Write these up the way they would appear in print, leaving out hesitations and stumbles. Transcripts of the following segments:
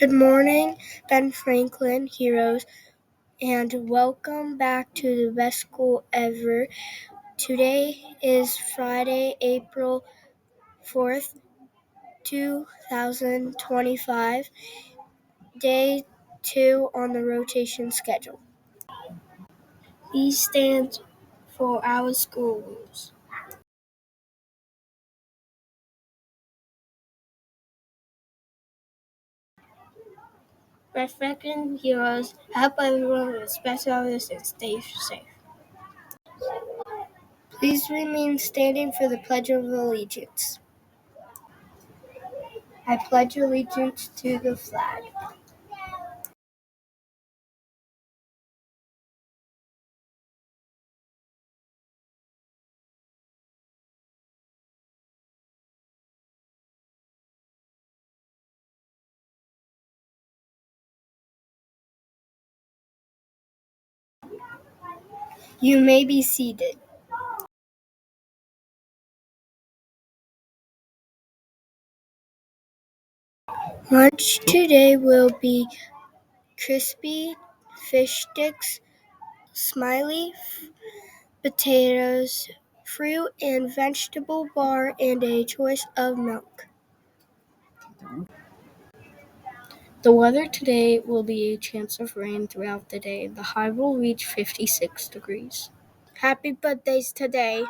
Good morning, Ben Franklin heroes, and welcome back to the best school ever. Today is Friday, April 4th, 2025, day 2 on the rotation schedule. These stand for our school rules. Ben Franklin heroes help everyone with special hours and stay safe. Please remain standing for the Pledge of Allegiance. I pledge allegiance to the flag You may be seated. Lunch today will be crispy fish sticks, smiley potatoes, fruit and vegetable bar, and a choice of milk. The weather today will be a chance of rain throughout the day. The high will reach 56 degrees. Happy birthdays today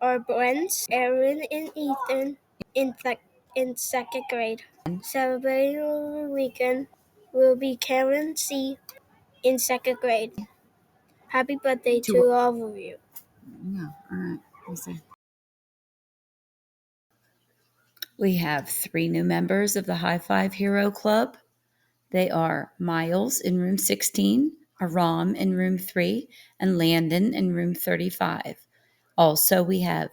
are Brent, Aaron, and Ethan in second grade. Celebrating over the weekend will be Karen C. in second grade. Happy birthday to all of you. Yeah, all right. We'll see. We have 3 new members of the High Five Hero Club. They are Miles in room 16, Aram in room 3, and Landon in room 35. Also, we have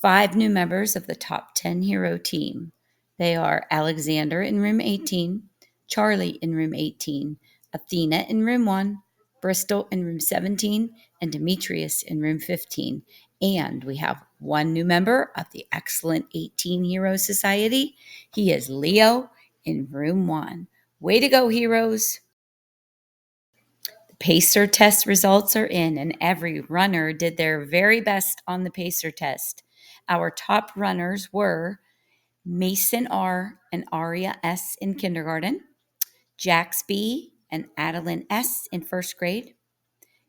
5 new members of the Top 10 Hero team. They are Alexander in room 18, Charlie in room 18, Athena in room 1, Bristol in room 17, and Demetrius in room 15. And we have 1 new member of the Excellent 18 Hero Society. He is Leo in room 1. Way to go, heroes! The Pacer test results are in, and every runner did their very best on the Pacer test. Our top runners were Mason R. and Aria S. in kindergarten, Jax B. and Adeline S. in first grade,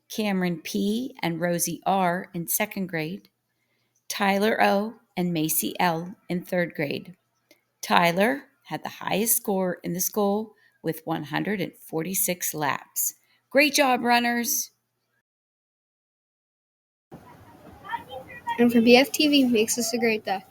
Cameron P. and Rosie R. in second grade, Tyler O. and Macy L. in third grade. Tyler had the highest score in the school with 146 laps. Great job, runners! And for BFTV makes this a great day.